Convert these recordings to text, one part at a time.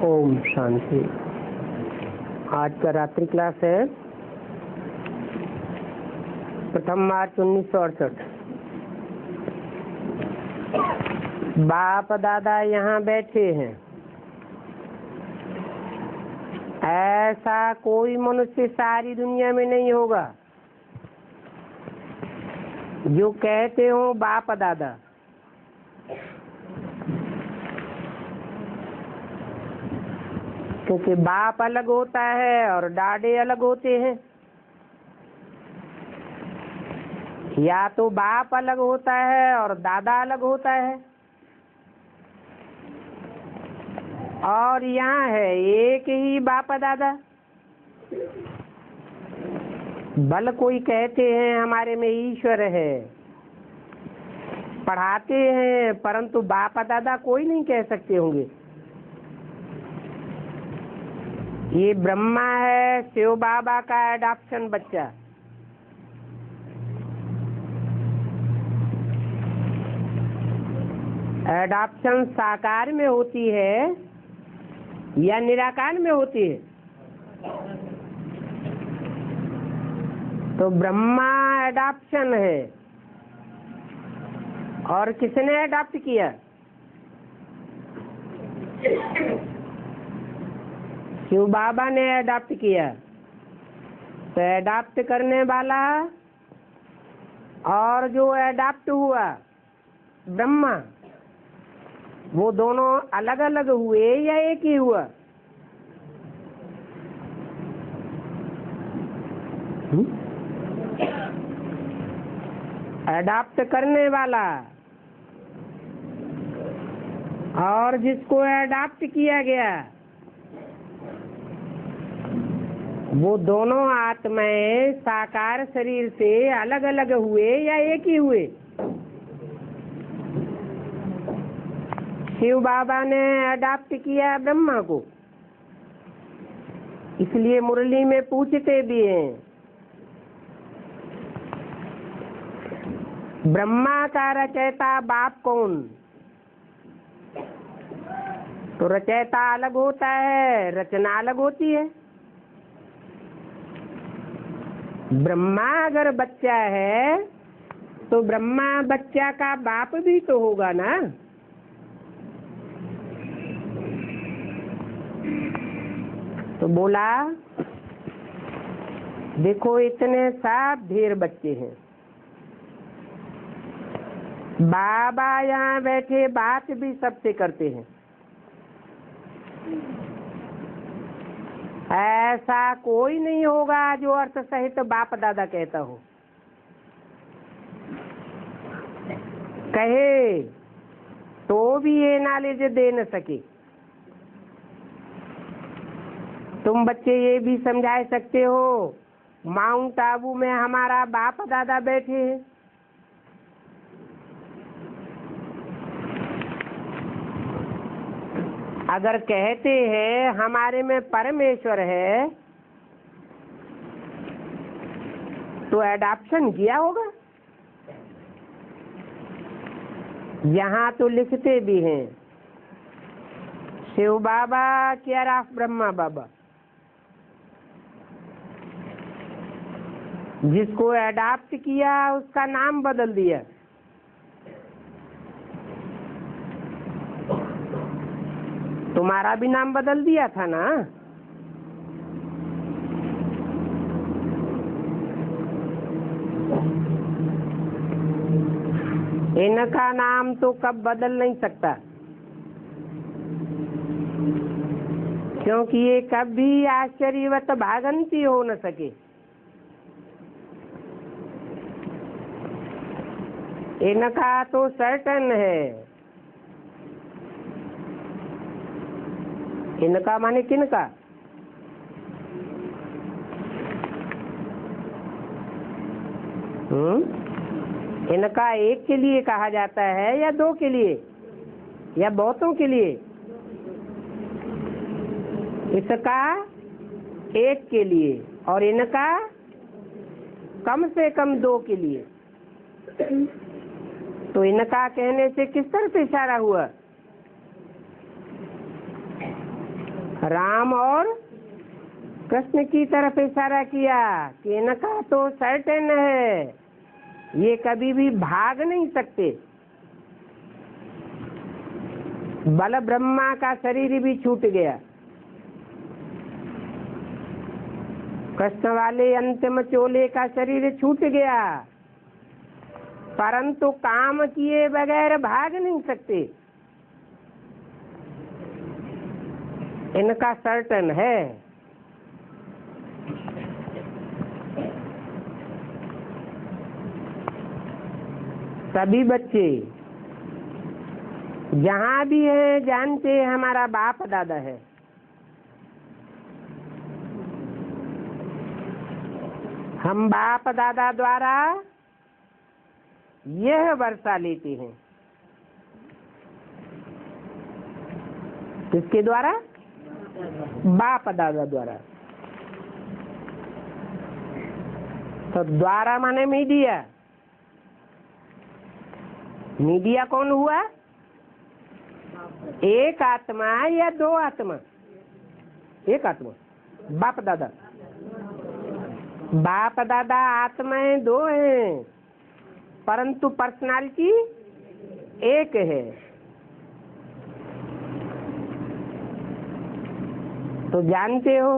ओम शांति। आज का रात्रि क्लास है 1 मार्च 1968। बाप दादा यहाँ बैठे हैं। ऐसा कोई मनुष्य सारी दुनिया में नहीं होगा जो कहते हो बाप दादा। क्योंकि बाप अलग होता है और दादे अलग होते हैं। या तो बाप अलग होता है और दादा अलग होता है। और यहाँ है एक ही बाप दादा। भल कोई कहते हैं हमारे में ईश्वर है, पढ़ाते हैं, परंतु बाप दादा कोई नहीं कह सकते होंगे। ये ब्रह्मा है शिव बाबा का एडॉप्शन बच्चा। एडॉप्शन साकार में होती है या निराकार में होती है? तो ब्रह्मा एडॉप्शन है, और किसने एडॉप्ट किया? शिव बाबा ने एडॉप्ट किया। तो एडॉप्ट करने वाला और जो एडॉप्ट हुआ ब्रह्मा, वो दोनों अलग अलग हुए या एक ही हुआ? एडॉप्ट करने वाला और जिसको एडॉप्ट किया गया, वो दोनों आत्माएं साकार शरीर से अलग अलग हुए या एक ही हुए? शिव बाबा ने एडॉप्ट किया ब्रह्मा को, इसलिए मुरली में पूछते भी हैं ब्रह्मा का रचयिता बाप कौन? तो रचयिता अलग होता है, रचना अलग होती है। ब्रह्मा अगर बच्चा है तो ब्रह्मा बच्चा का बाप भी तो होगा ना। तो बोला देखो इतने सब ढेर बच्चे हैं, बाबा यहाँ बैठे बात भी सबसे करते हैं। ऐसा कोई नहीं होगा जो अर्थ सहित बाप दादा कहता हो, कहे तो भी ये नॉलेज दे न सके। तुम बच्चे ये भी समझा सकते हो माउंट आबू में हमारा बाप दादा बैठे हैं, अगर कहते हैं हमारे में परमेश्वर है तो एडॉप्शन किया होगा। यहाँ तो लिखते भी हैं शिव बाबा केयर ऑफ ब्रह्मा बाबा। जिसको एडॉप्ट किया उसका नाम बदल दिया। तुम्हारा भी नाम बदल दिया था ना। इनका नाम तो कब बदल नहीं सकता, क्योंकि ये कभी आश्चर्यवत भागंती हो न सके। इनका तो सर्टन है। इनका माने किनका? इनका एक के लिए कहा जाता है या दो के लिए या बहुतों के लिए? इसका एक के लिए और इनका कम से कम दो के लिए। तो इनका कहने से किस तरफ इशारा हुआ? राम और कृष्ण की तरफ इशारा किया कि इनका तो सर्टेन है, ये कभी भी भाग नहीं सकते। बल ब्रह्मा का शरीर भी छूट गया, कृष्ण वाले अंतिम चोले का शरीर छूट गया, परंतु काम किए बगैर भाग नहीं सकते। इनका सर्टन है। सभी बच्चे जहाँ भी है जानते हैं हमारा बाप दादा है। हम बाप दादा द्वारा यह वर्षा लेते हैं। किसके द्वारा? बाप दादा द्वारा। तो द्वारा माने मीडिया। मीडिया कौन हुआ? एक आत्मा या दो आत्मा? एक आत्मा। बाप दादा। बाप दादा आत्माएं दो हैं, परंतु पर्सनालिटी एक है। तो जानते हो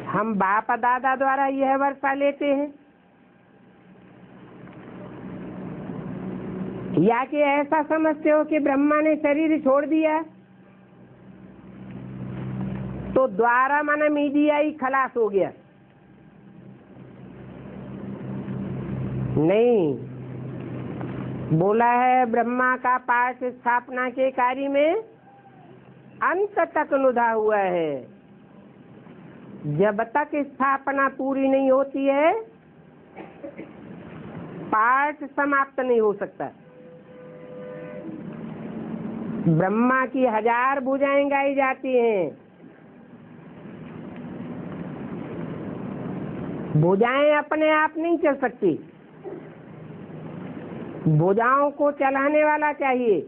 हम बाप दादा द्वारा यह वर्षा लेते हैं, या कि ऐसा समझते हो कि ब्रह्मा ने शरीर छोड़ दिया तो द्वारा माना मीडिया ही खलास हो गया? नहीं, बोला है ब्रह्मा का पाठ स्थापना के कार्य में अंत तक नुधा हुआ है। जब तक स्थापना पूरी नहीं होती है पाठ समाप्त नहीं हो सकता। ब्रह्मा की 1000 भुजाएं गाई जाती हैं। भुजाएं अपने आप नहीं चल सकती, भुजाओं को चलाने वाला चाहिए।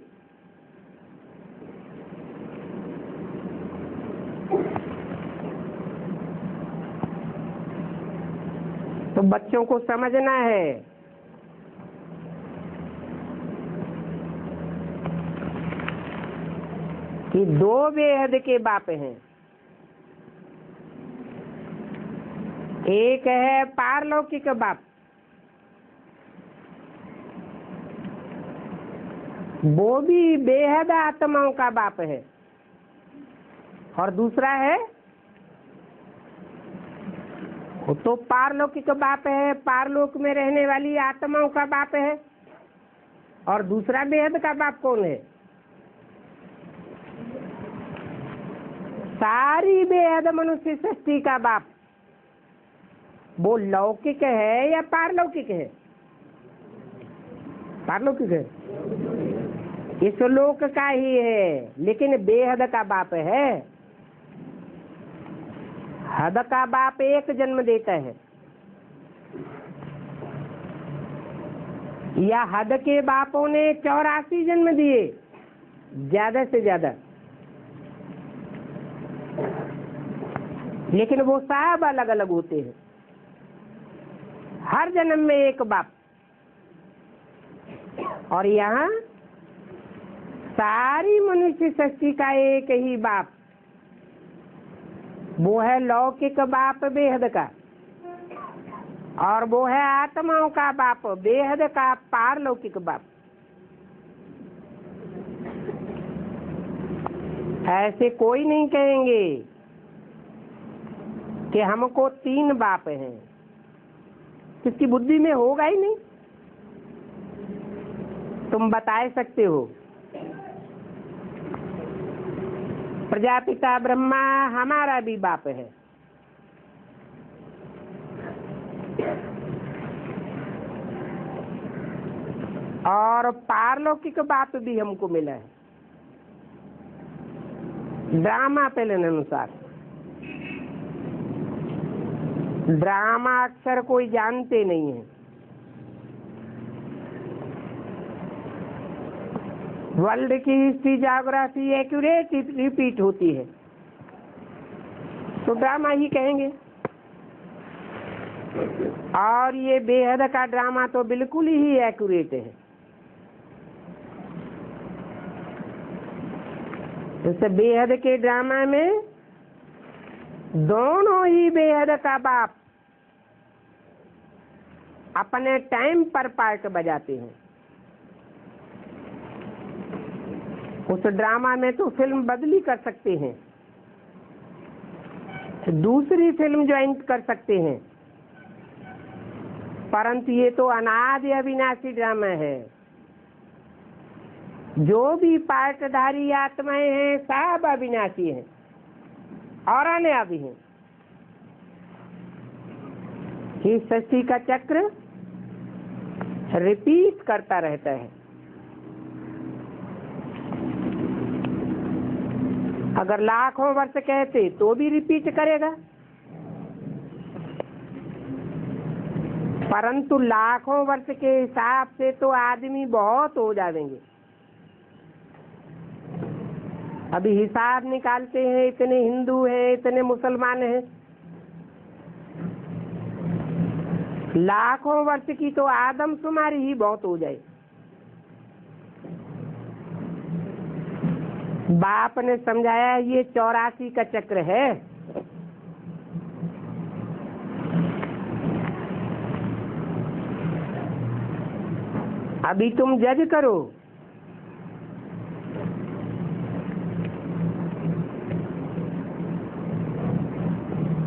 तो बच्चों को समझना है कि दो बेहद के बाप हैं। एक है पारलौकिक बाप, वो भी बेहद आत्माओं का बाप है, और दूसरा है वो तो पारलौकिक बाप है, पारलोक में रहने वाली आत्माओं का बाप है। और दूसरा बेहद का बाप कौन है? सारी बेहद मनुष्य सृष्टि का बाप। वो लौकिक है या पारलौकिक है? पारलौकिक है, इस लोक का ही है, लेकिन बेहद का बाप है। हद का बाप एक जन्म देता है, या हद के बापों ने 84 जन्म दिए ज्यादा से ज्यादा, लेकिन वो सब अलग अलग होते हैं। हर जन्म में एक बाप। और यहाँ सारी मनुष्य सृष्टि का एक ही बाप, वो है लौकिक बाप बेहद का, और वो है आत्माओं का बाप बेहद का पारलौकिक बाप। ऐसे कोई नहीं कहेंगे कि हमको 3 बाप हैं, किसकी बुद्धि में होगा ही नहीं। तुम बता सकते हो प्रजापिता ब्रह्मा हमारा भी बाप है, और पारलौकिक बाप भी हमको मिला है। ड्रामा पैटर्न अनुसार, ड्रामा अक्षर कोई जानते नहीं है। वर्ल्ड की हिस्ट्री ज्योग्राफी एक्यूरेट रिपीट होती है, तो ड्रामा ही कहेंगे। और ये बेहद का ड्रामा तो बिल्कुल ही एक्यूरेट है। इस बेहद के ड्रामा में दोनों ही बेहद का बाप अपने टाइम पर पार्ट बजाते हैं। उस ड्रामा में तो फिल्म बदली कर सकते हैं, दूसरी फिल्म ज्वाइन कर सकते हैं, परंतु ये तो अनादि अविनाशी ड्रामा है। जो भी पार्टधारी आत्माएं हैं सब अविनाशी हैं और अनादि भी हैं। ये सृष्टि का चक्र रिपीट करता रहता है। अगर लाखों वर्ष कहते तो भी रिपीट करेगा, परंतु लाखों वर्ष के हिसाब से तो आदमी बहुत हो जाएंगे। अभी हिसाब निकालते हैं, इतने हिंदू हैं, इतने मुसलमान हैं, लाखों वर्ष की तो आदमशुमारी ही बहुत हो जाए। बाप ने समझाया ये 84 का चक्र है। अभी तुम जज करो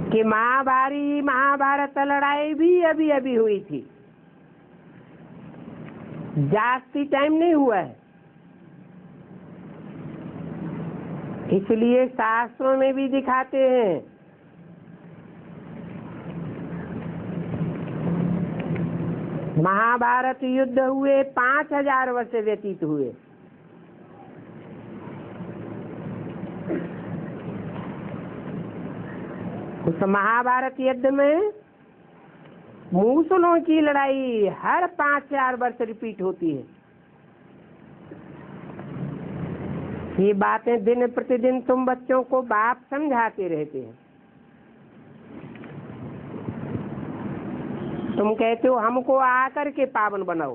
कि महाभारत लड़ाई भी अभी अभी हुई थी, जास्ती टाइम नहीं हुआ है। इसलिए शास्त्रों में भी दिखाते हैं महाभारत युद्ध हुए 5000 वर्ष व्यतीत हुए। उस महाभारत युद्ध में मूसलों की लड़ाई हर 5000 वर्ष रिपीट होती है। ये बातें दिन प्रतिदिन तुम बच्चों को बाप समझाते रहते हैं। तुम कहते हो हमको आकर के पावन बनाओ,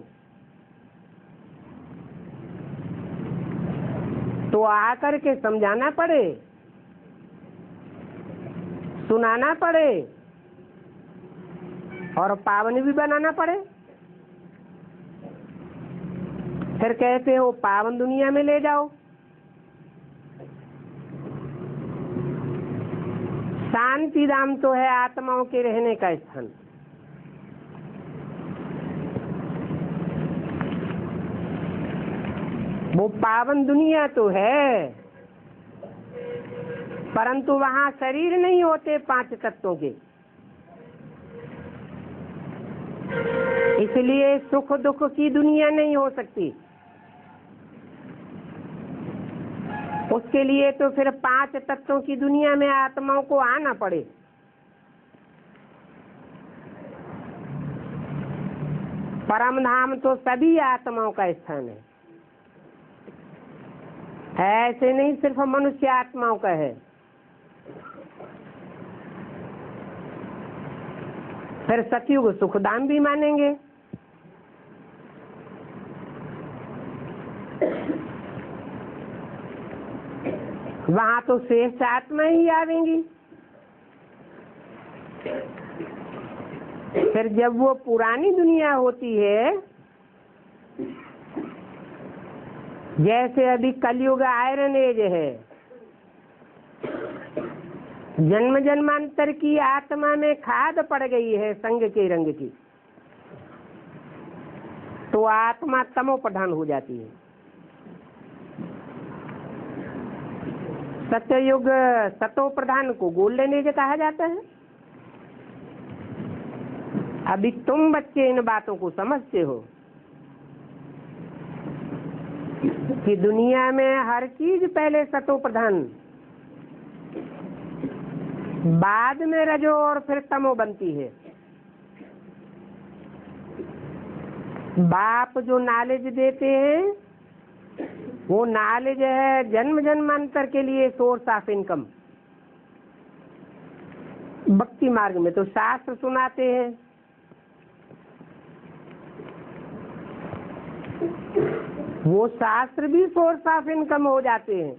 तो आकर के समझाना पड़े, सुनाना पड़े और पावन भी बनाना पड़े। फिर कहते हो पावन दुनिया में ले जाओ। शांति धाम तो है आत्माओं के रहने का स्थान। वो पावन दुनिया तो है, परंतु वहां शरीर नहीं होते 5 तत्वों के, इसलिए सुख दुख की दुनिया नहीं हो सकती। उसके लिए तो फिर 5 तत्वों की दुनिया में आत्माओं को आना पड़े। परम धाम तो सभी आत्माओं का स्थान है, ऐसे नहीं सिर्फ मनुष्य आत्माओं का है। फिर सतयुग सुखधाम भी मानेंगे। वहां तो श्रेष्ठ आत्मा ही आवेंगी। फिर जब वो पुरानी दुनिया होती है, जैसे अभी कलयुग आयरन एज है, जन्म जन्मांतर की आत्मा में खाद पड़ गई है संग के रंग की, तो आत्मा तमो प्रधान हो जाती है। सत्ययुग सतो प्रधान को गोल्डन एज कहा जाता है। अभी तुम बच्चे इन बातों को समझते हो कि दुनिया में हर चीज पहले सतो प्रधान, बाद में रजो और फिर तमो बनती है। बाप जो नॉलेज देते हैं वो नॉलेज है जन्म जन्मांतर के लिए सोर्स ऑफ इनकम। भक्ति मार्ग में तो शास्त्र सुनाते हैं, वो शास्त्र भी सोर्स ऑफ इनकम हो जाते हैं,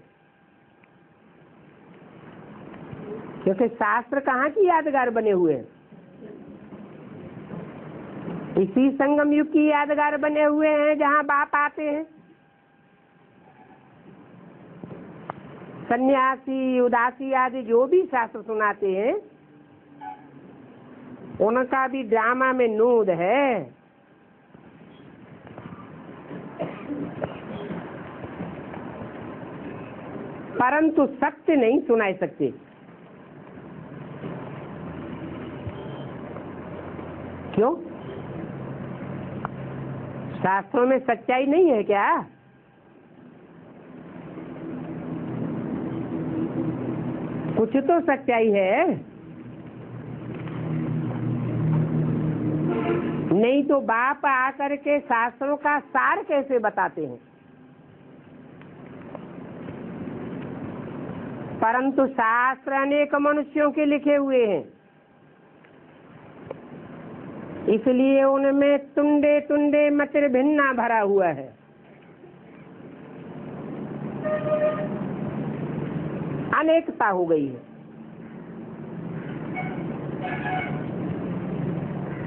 क्योंकि शास्त्र कहाँ की यादगार बने हुए हैं, इसी संगम युग की यादगार बने हुए हैं जहाँ बाप आते हैं। सन्यासी उदासी आदि जो भी शास्त्र सुनाते हैं उनका भी ड्रामा में नूद है। परंतु सत्य नहीं सुनाई सकते। क्यों? शास्त्रों में सच्चाई नहीं है क्या? कुछ तो सच्चाई है, नहीं तो बाप आकर के शास्त्रों का सार कैसे बताते हैं? परंतु शास्त्र अनेक मनुष्यों के लिखे हुए हैं, इसलिए उनमें तुंडे तुंडे मतिर भिन्ना भरा हुआ है। अनेकता हो गई है।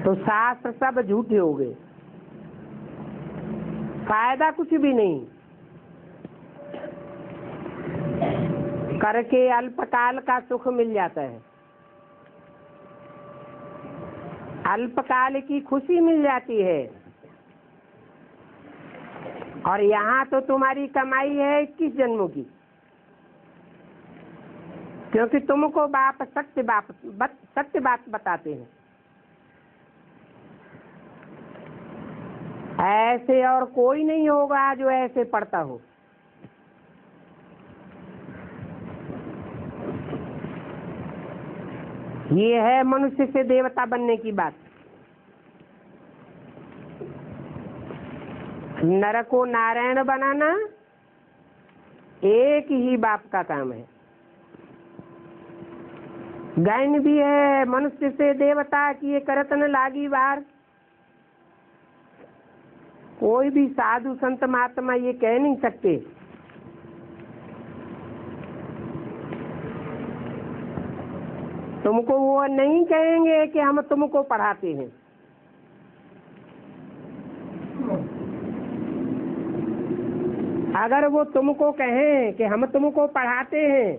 तो शास्त्र सब झूठे हो गए, फायदा कुछ भी नहीं। करके अल्पकाल का सुख मिल जाता है, अल्पकाल की खुशी मिल जाती है, और यहाँ तो तुम्हारी कमाई है 21 जन्मों की, क्योंकि तुमको बाप सत्य बात बताते हैं। ऐसे और कोई नहीं होगा जो ऐसे पढ़ता हो। ये है मनुष्य से देवता बनने की बात। नर को नारायण बनाना एक ही बाप का काम है। गायन भी है, मनुष्य से देवता किए करत न लागी बार। कोई भी साधु संत महात्मा ये कह नहीं सकते। तुमको वो नहीं कहेंगे कि हम तुमको पढ़ाते हैं। अगर वो तुमको कहें कि हम तुमको पढ़ाते हैं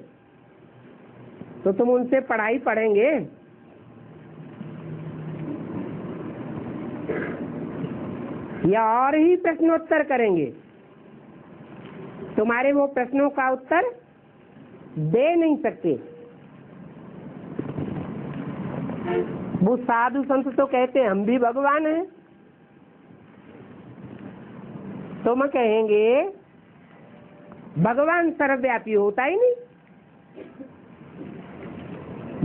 तो तुम उनसे पढ़ाई पढ़ेंगे? या और ही प्रश्नोत्तर करेंगे? तुम्हारे वो प्रश्नों का उत्तर दे नहीं सकते। वो साधु संत तो कहते हैं हम भी भगवान हैं। तुम कहेंगे भगवान सर्वव्यापी होता ही नहीं।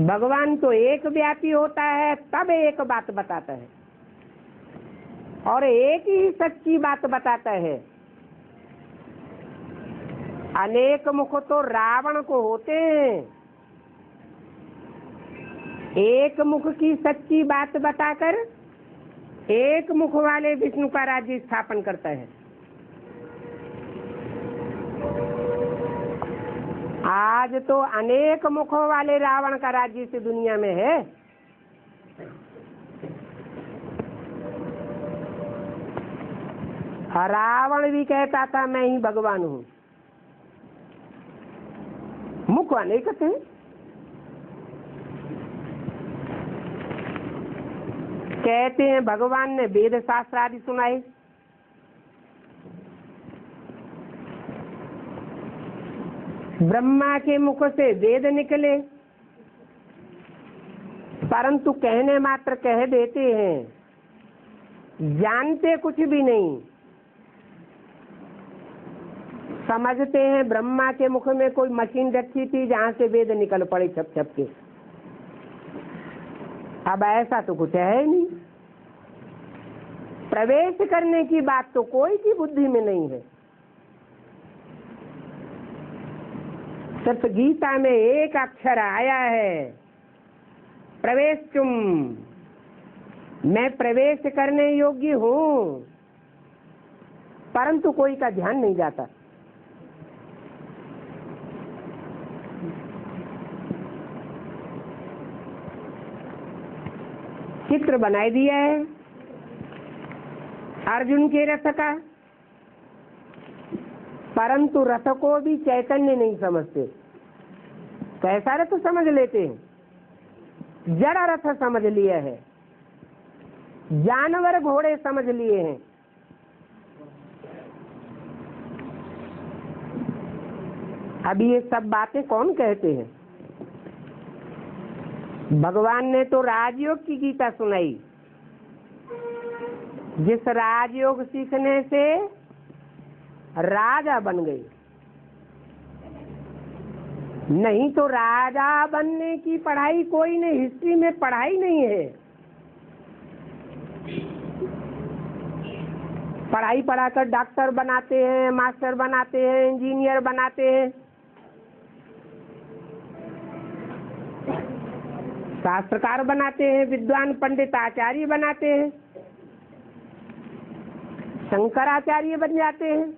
भगवान तो एक व्यापी होता है, तब एक बात बताता है और एक ही सच्ची बात बताता है। अनेक मुख तो रावण को होते हैं, एक मुख की सच्ची बात बताकर एक मुख वाले विष्णु का राज्य स्थापन करता है। आज तो अनेक मुखों वाले रावण का राज्य इस दुनिया में है। रावण भी कहता था मैं ही भगवान हूँ। मुख अनेक थे। कहते हैं भगवान ने वेद शास्त्र आदि सुनाए। ब्रह्मा के मुख से वेद निकले, परंतु कहने मात्र कह देते हैं, जानते कुछ भी नहीं। समझते हैं ब्रह्मा के मुख में कोई मशीन रखी थी जहां से वेद निकल पड़े छप छप के। अब ऐसा तो कुछ है नहीं। प्रवेश करने की बात तो कोई की बुद्धि में नहीं है। सिर्फ गीता में एक अक्षर आया है, प्रवेश तुम। मैं प्रवेश करने योग्य हूं, परंतु कोई का ध्यान नहीं जाता। चित्र बनाई दिया है अर्जुन के रथ का, परंतु रथ को भी चैतन्य नहीं समझते। कैसा रथ समझ लेते हैं? जड़ा रथ समझ लिया है, जानवर घोड़े समझ लिए हैं। अब ये सब बातें कौन कहते हैं? भगवान ने तो राजयोग की गीता सुनाई, जिस राजयोग सीखने से राजा बन गए। नहीं तो राजा बनने की पढ़ाई कोई ने हिस्ट्री में पढ़ाई नहीं है। पढ़ाई पढ़ाकर डॉक्टर बनाते हैं, मास्टर बनाते हैं, इंजीनियर बनाते हैं, शास्त्रकार बनाते हैं, विद्वान पंडित आचार्य बनाते हैं, शंकराचार्य बन जाते हैं।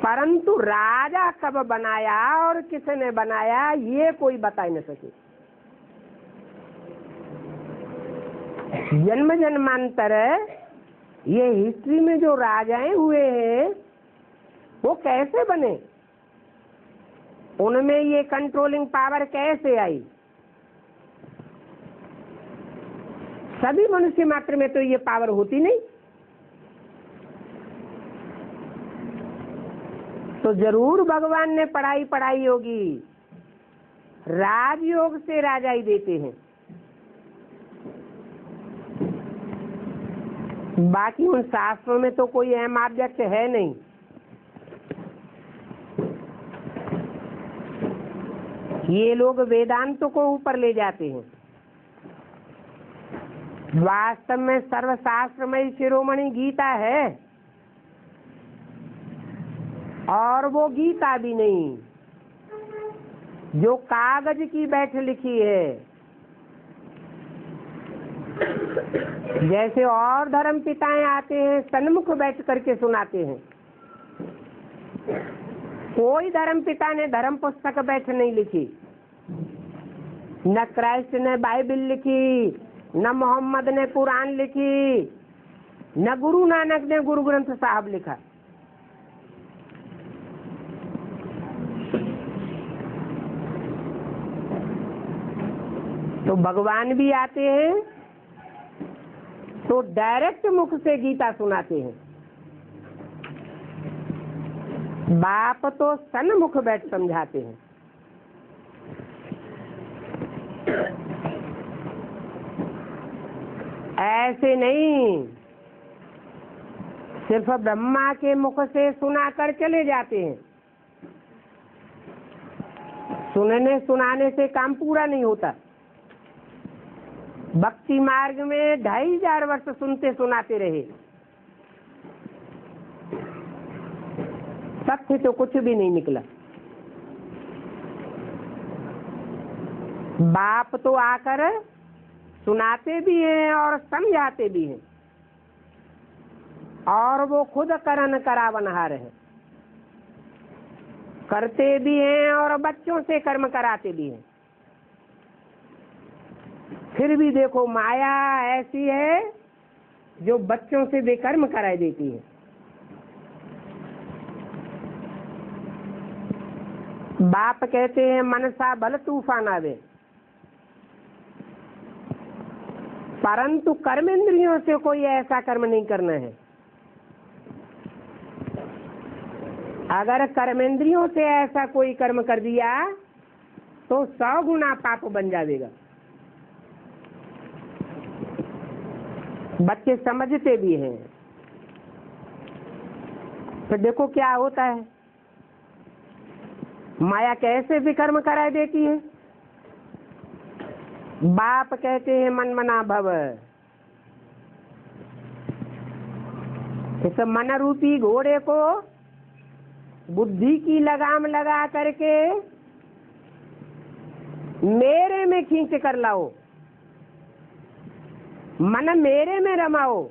परंतु राजा कब बनाया और किसने बनाया ये कोई बता ही न सके। जन्म जन्मांतर ये हिस्ट्री में जो राजाएं हुए हैं वो कैसे बने, उनमें ये कंट्रोलिंग पावर कैसे आई? सभी मनुष्य मात्र में तो ये पावर होती नहीं। तो जरूर भगवान ने पढ़ाई होगी। राजयोग से राजा ही देते हैं, बाकी उन शास्त्रों में तो कोई अहम ऑब्जेक्ट है नहीं। ये लोग वेदांतों को ऊपर ले जाते हैं। वास्तव में सर्वशास्त्रमयी शिरोमणि गीता है, और वो गीता भी नहीं जो कागज की बैठ लिखी है। जैसे और धर्म पिताएं आते हैं सन्मुख बैठ करके सुनाते हैं, कोई धर्म पिता ने धर्म पुस्तक बैठ नहीं लिखी। न क्राइस्ट ने बाइबल लिखी, न मोहम्मद ने कुरान लिखी, न गुरु नानक ने गुरु ग्रंथ साहब लिखा। तो भगवान भी आते हैं तो डायरेक्ट मुख से गीता सुनाते हैं। बाप तो सन्मुख बैठ समझाते हैं। ऐसे नहीं सिर्फ ब्रह्मा के मुख से सुना कर चले जाते हैं। सुनने सुनाने से काम पूरा नहीं होता। भक्ति मार्ग में 2500 वर्ष सुनते सुनाते रहे, तथ्य तो कुछ भी नहीं निकला। बाप तो आकर सुनाते भी हैं और समझाते भी हैं, और वो खुद करन करावनहार है, करते भी हैं और बच्चों से कर्म कराते भी हैं। फिर भी देखो माया ऐसी है जो बच्चों से बेकर्म कराई देती है। बाप कहते हैं मनसा बल तूफान आवे, परंतु कर्मेंद्रियों से कोई ऐसा कर्म नहीं करना है। अगर कर्मेंद्रियों से ऐसा कोई कर्म कर दिया तो 100 गुना पाप बन जाएगा। बच्चे समझते भी हैं। तो देखो क्या होता है, माया कैसे विकर्म कराई देती है। बाप कहते हैं मन मना भव, इस मन रूपी घोड़े को बुद्धि की लगाम लगा करके मेरे में खींच कर लाओ, मन मेरे में रमाओ,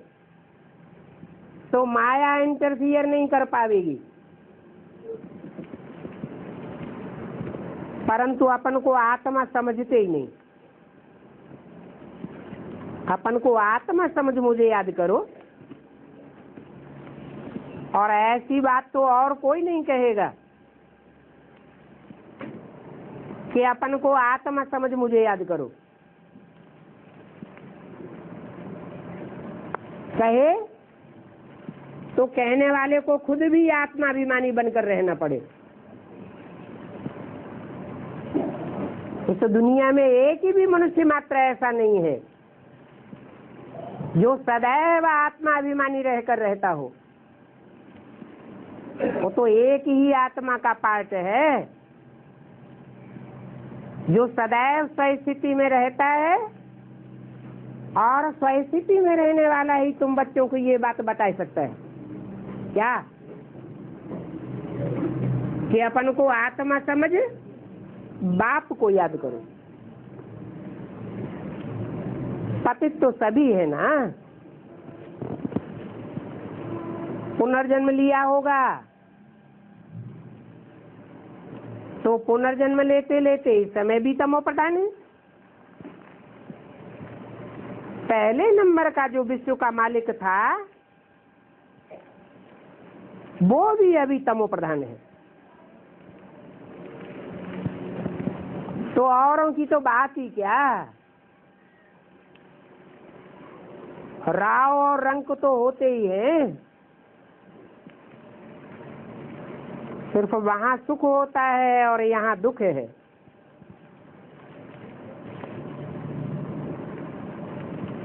तो माया इंटरफियर नहीं कर पाएगी। परंतु अपन को आत्मा समझते ही नहीं। अपन को आत्मा समझ मुझे याद करो, और ऐसी बात तो और कोई नहीं कहेगा कि अपन को आत्मा समझ मुझे याद करो। कहे तो कहने वाले को खुद भी आत्माभिमानी बनकर रहना पड़े। इस दुनिया में एक ही भी मनुष्य मात्र ऐसा नहीं है जो सदैव आत्माभिमानी रहकर रहता हो। वो तो एक ही आत्मा का पार्ट है जो सदैव स्वस्थिति में रहता है, और स्वस्थिति में रहने वाला ही तुम बच्चों को ये बात बता सकता है क्या कि अपन को आत्मा समझ बाप को याद करो। पतित तो सभी है ना, पुनर्जन्म लिया होगा तो पुनर्जन्म लेते लेते इस समय भी तमो प्रधान है। पहले नंबर का जो विश्व का मालिक था वो भी अभी तमो प्रधान है। तो औरों की तो बात ही क्या, राव और रंग तो होते ही हैं, सिर्फ वहां सुख होता है और यहाँ दुख है।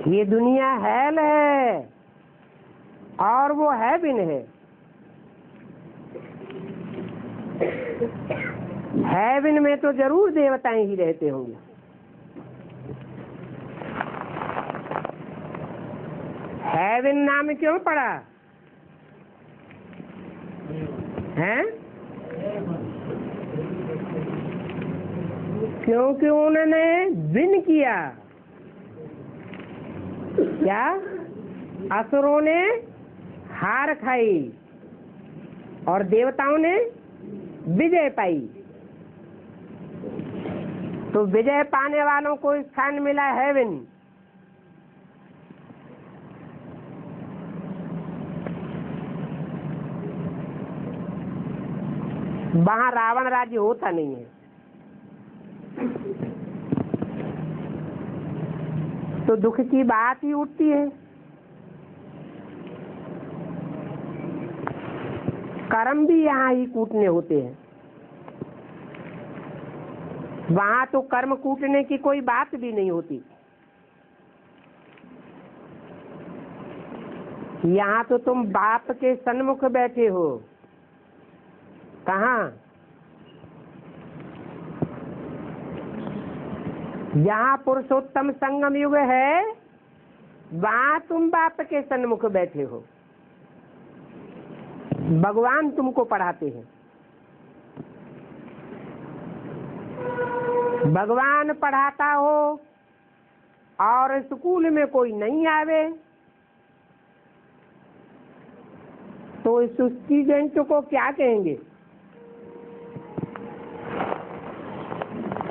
ये दुनिया हेल है और वो हेवन है। हेवन में तो जरूर देवताएं ही रहते होंगे। हेवन नाम क्यों पड़ा है? क्योंकि उन्होंने विन किया। क्या? असुरों ने हार खाई और देवताओं ने विजय पाई। तो विजय पाने वालों को स्थान मिला हेवन। वहां रावण राज्य होता नहीं है। तो दुख की बात ही उठती है। कर्म भी यहाँ ही कूटने होते हैं। वहां तो कर्म कूटने की कोई बात भी नहीं होती। यहाँ तो तुम बाप के सन्मुख बैठे हो। कहाँ? जहाँ पुरुषोत्तम संगम युग है वहाँ तुम बाप के सन्मुख बैठे हो। भगवान तुमको पढ़ाते हैं। भगवान पढ़ाता हो और स्कूल में कोई नहीं आवे तो इस स्टूडेंट को क्या कहेंगे?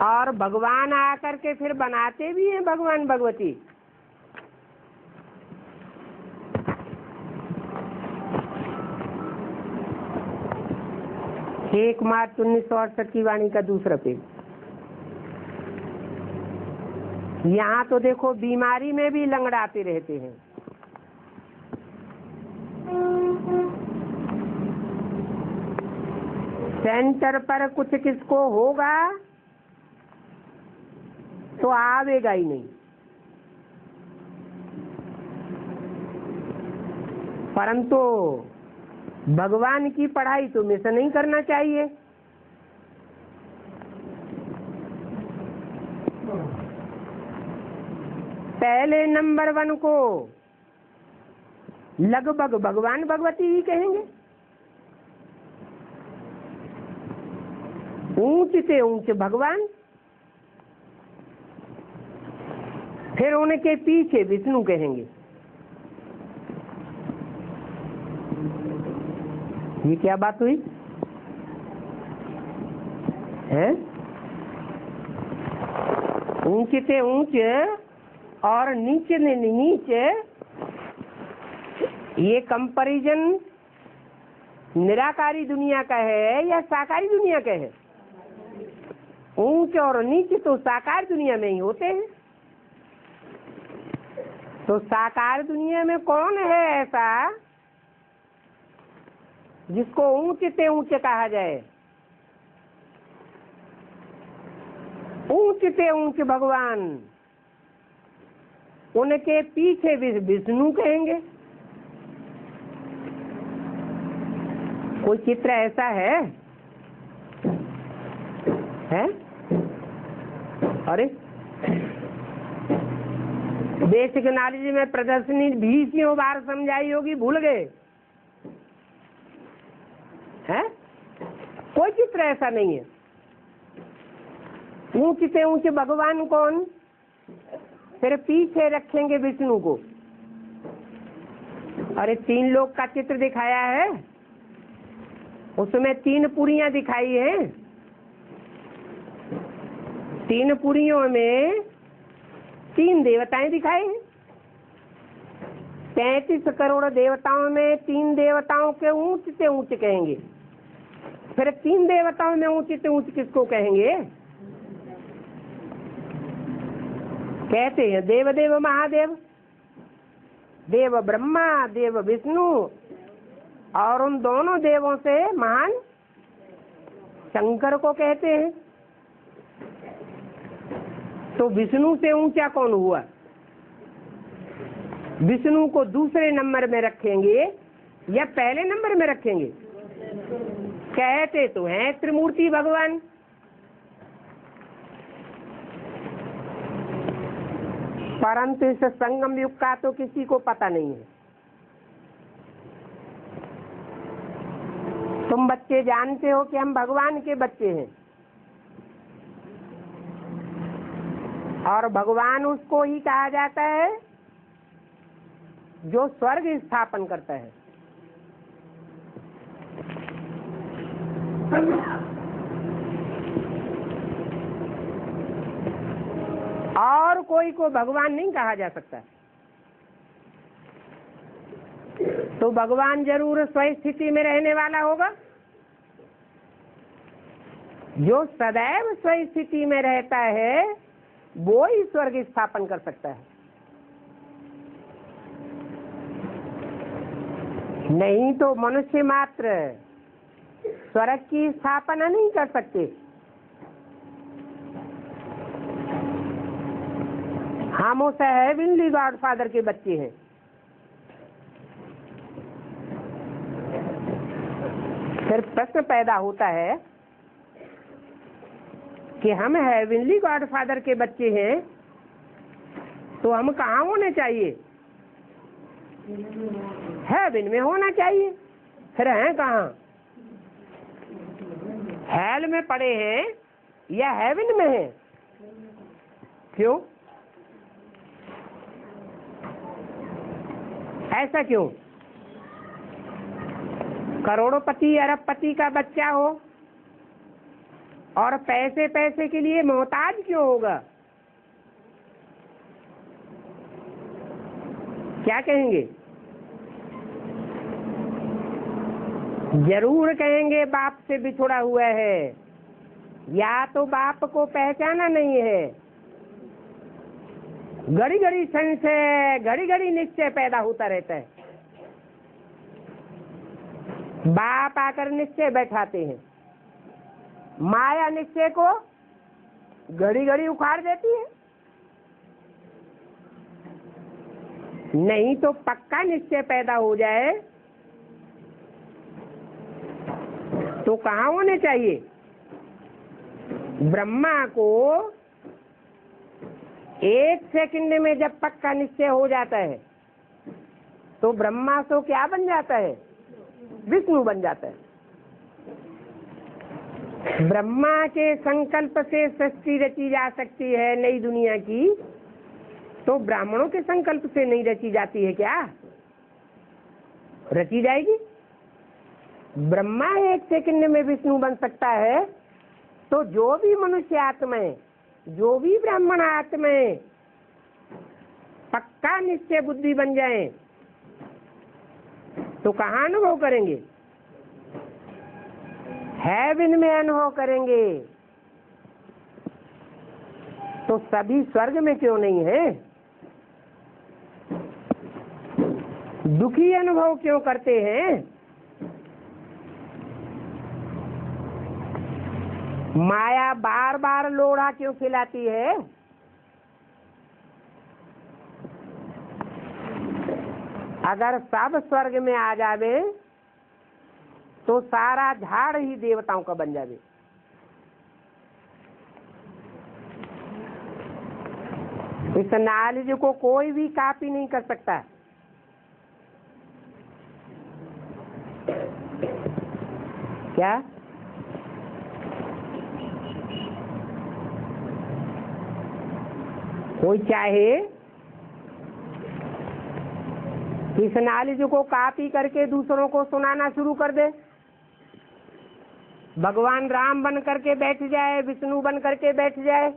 और भगवान आकर के फिर बनाते भी हैं भगवान भगवती। एक मार्च 1968 की वाणी का दूसरा पेज। यहाँ तो देखो बीमारी में भी लंगड़ाते रहते हैं। सेंटर पर कुछ किसको होगा तो आवेगा ही नहीं। परंतु भगवान की पढ़ाई तो मिस नहीं करना चाहिए। पहले नंबर 1 को लगभग भगवान भगवती ही कहेंगे। ऊंच से ऊंच भगवान, फिर उनके पीछे विष्णु कहेंगे। ये क्या बात हुई है? ऊंचे से ऊंचे और नीचे से नीचे, ये कंपैरिजन निराकारी दुनिया का है या साकारी दुनिया का है? ऊंच और नीचे तो साकार दुनिया में ही होते हैं। तो साकार दुनिया में कौन है ऐसा जिसको ऊंच से ऊंच कहा जाए, ऊंच से ऊंच भगवान, उनके पीछे विष्णु कहेंगे। कोई चित्र ऐसा है? अरे बेसिक नॉलेज में प्रदर्शनी 20 बार समझाई होगी, भूल गए हैं? कोई चित्र ऐसा नहीं है। ऊंच से ऊंच भगवान कौन? फिर पीछे रखेंगे विष्णु को। अरे 3 लोग का चित्र दिखाया है, उसमें 3 पुरियां दिखाई हैं। 3 पुरियों में 3 देवताएं दिखाए हैं। 33 करोड़ देवताओं में 3 देवताओं के ऊंच से ऊंच कहेंगे। फिर 3 देवताओं में ऊंच से ऊंच किसको कहेंगे? कहते हैं देवदेव महादेव, देव ब्रह्मा, देव विष्णु, और उन दोनों देवों से महान शंकर को कहते हैं। तो विष्णु से ऊंचा कौन हुआ? विष्णु को दूसरे नंबर में रखेंगे या पहले नंबर में रखेंगे? कहते तो हैं त्रिमूर्ति भगवान। परंतु इस संगम युग का तो किसी को पता नहीं है। तुम बच्चे जानते हो कि हम भगवान के बच्चे हैं, और भगवान उसको ही कहा जाता है जो स्वर्ग स्थापन करता है। और कोई को भगवान नहीं कहा जा सकता। तो भगवान जरूर स्वस्थिति में रहने वाला होगा। जो सदैव स्वस्थिति में रहता है वो ही स्वर्ग स्थापन कर सकता है, नहीं तो मनुष्य मात्र स्वर्ग की स्थापना नहीं कर सकते। हम उस हेवनली गॉडफादर के बच्चे हैं। फिर प्रश्न पैदा होता है कि हम हेवनली गॉडफादर के बच्चे हैं तो हम कहाँ होने चाहिए? हेवन में होना चाहिए। फिर हैं कहाँ? हेल में पड़े हैं या हेवन में हैं? क्यों? ऐसा क्यों? करोड़पति अरबपति का बच्चा हो और पैसे पैसे के लिए मोहताज क्यों होगा? क्या कहेंगे? जरूर कहेंगे बाप से बिछुड़ा हुआ है, या तो बाप को पहचाना नहीं है। घड़ी घड़ी संशय, घड़ी घड़ी निश्चय पैदा होता रहता है। बाप आकर निश्चय बैठाते हैं, माया निश्चय को घड़ी घड़ी उखाड़ देती है। नहीं तो पक्का निश्चय पैदा हो जाए तो कहाँ होने चाहिए? ब्रह्मा को 1 सेकंड में जब पक्का निश्चय हो जाता है तो ब्रह्मा तो क्या बन जाता है? विष्णु बन जाता है। ब्रह्मा के संकल्प से सृष्टि रची जा सकती है नई दुनिया की, तो ब्राह्मणों के संकल्प से नहीं रची जाती है क्या? रची जाएगी। ब्रह्मा 1 सेकंड में विष्णु बन सकता है, तो जो भी मनुष्य आत्माएं, जो भी ब्राह्मण आत्माएं पक्का निश्चय बुद्धि बन जाएं तो कहाँ अनुभव करेंगे? हेवन में अनुभव करेंगे। तो सभी स्वर्ग में क्यों नहीं है? दुखी अनुभव क्यों करते हैं? माया बार बार लोढ़ा क्यों खिलाती है? अगर सब स्वर्ग में आ जावे तो सारा झाड़ ही देवताओं का बन जावे। इस नॉलेज को कोई भी कॉपी नहीं कर सकता। क्या? कोई चाहे इस नॉलेज को कॉपी करके दूसरों को सुनाना शुरू कर दे, भगवान राम बन करके बैठ जाए, विष्णु बन करके बैठ जाए,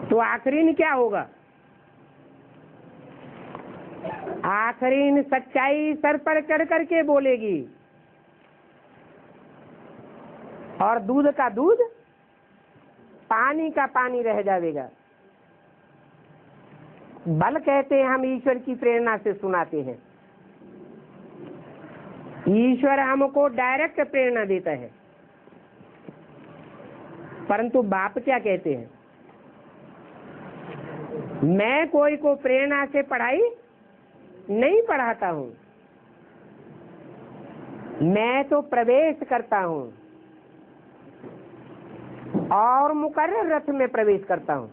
तो आखिरीन क्या होगा? आखिरीन सच्चाई सर पर चढ़ करके बोलेगी और दूध का दूध, पानी का पानी रह जाएगा। बल कहते हैं हम ईश्वर की प्रेरणा से सुनाते हैं। ईश्वर हमको डायरेक्ट प्रेरणा देता है, परंतु बाप क्या कहते हैं? मैं कोई को प्रेरणा से पढ़ाई नहीं पढ़ाता हूं, मैं तो प्रवेश करता हूं और मुकर्रर रथ में प्रवेश करता हूं।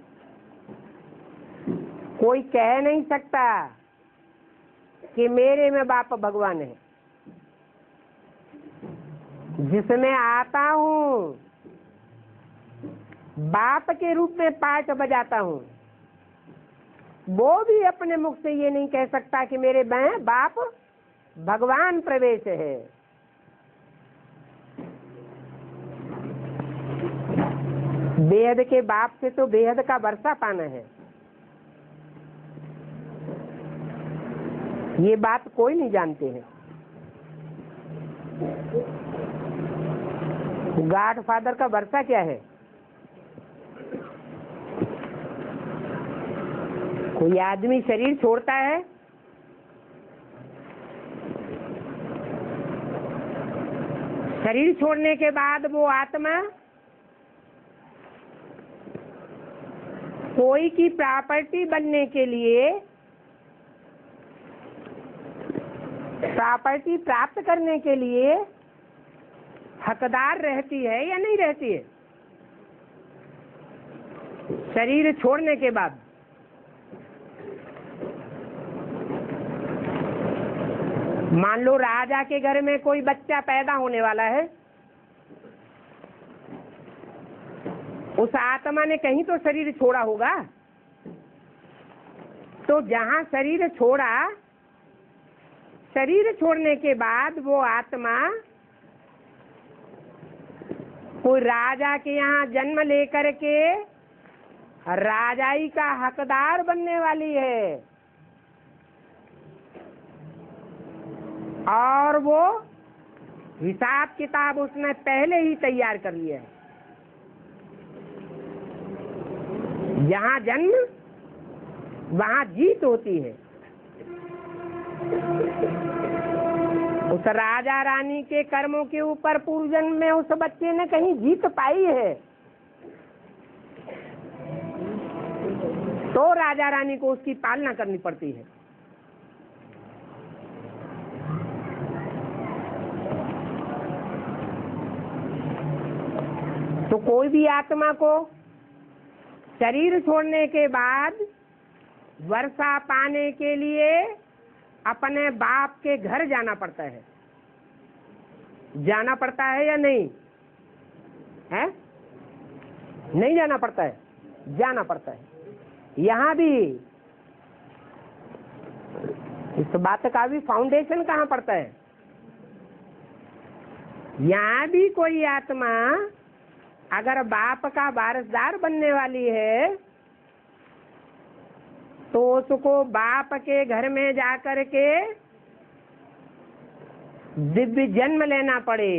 कोई कह नहीं सकता कि मेरे में बाप भगवान है। जिसमें आता हूं बाप के रूप में पाठ बजाता हूं, वो भी अपने मुख से ये नहीं कह सकता कि मेरे में बाप भगवान प्रवेश है। बेहद के बाप से तो बेहद का वर्षा पाना है। ये बात कोई नहीं जानते हैं। गॉड फादर का वर्षा क्या है? कोई आदमी शरीर छोड़ता है, शरीर छोड़ने के बाद वो आत्मा कोई की प्रॉपर्टी बनने के लिए, प्रॉपर्टी प्राप्त करने के लिए हकदार रहती है या नहीं रहती है? शरीर छोड़ने के बाद मान लो राजा के घर में कोई बच्चा पैदा होने वाला है, उस आत्मा ने कहीं तो शरीर छोड़ा होगा। तो जहां शरीर छोड़ा, शरीर छोड़ने के बाद वो आत्मा कोई राजा के यहाँ जन्म लेकर के राजाई का हकदार बनने वाली है, और वो हिसाब किताब उसने पहले ही तैयार कर लिया है। जहाँ जन्म वहाँ जीत होती है। उस राजा रानी के कर्मों के ऊपर पूर्व जन्म में उस बच्चे ने कहीं जीत पाई है, तो राजा रानी को उसकी पालना करनी पड़ती है। तो कोई भी आत्मा को शरीर छोड़ने के बाद वर्षा पाने के लिए अपने बाप के घर जाना पड़ता है। जाना पड़ता है या नहीं है? नहीं जाना पड़ता है? जाना पड़ता है। यहाँ भी इस बात का भी फाउंडेशन कहाँ पड़ता है? यहाँ भी कोई आत्मा अगर बाप का वारसदार बनने वाली है तो उसको बाप के घर में जाकर के दिव्य जन्म लेना पड़े,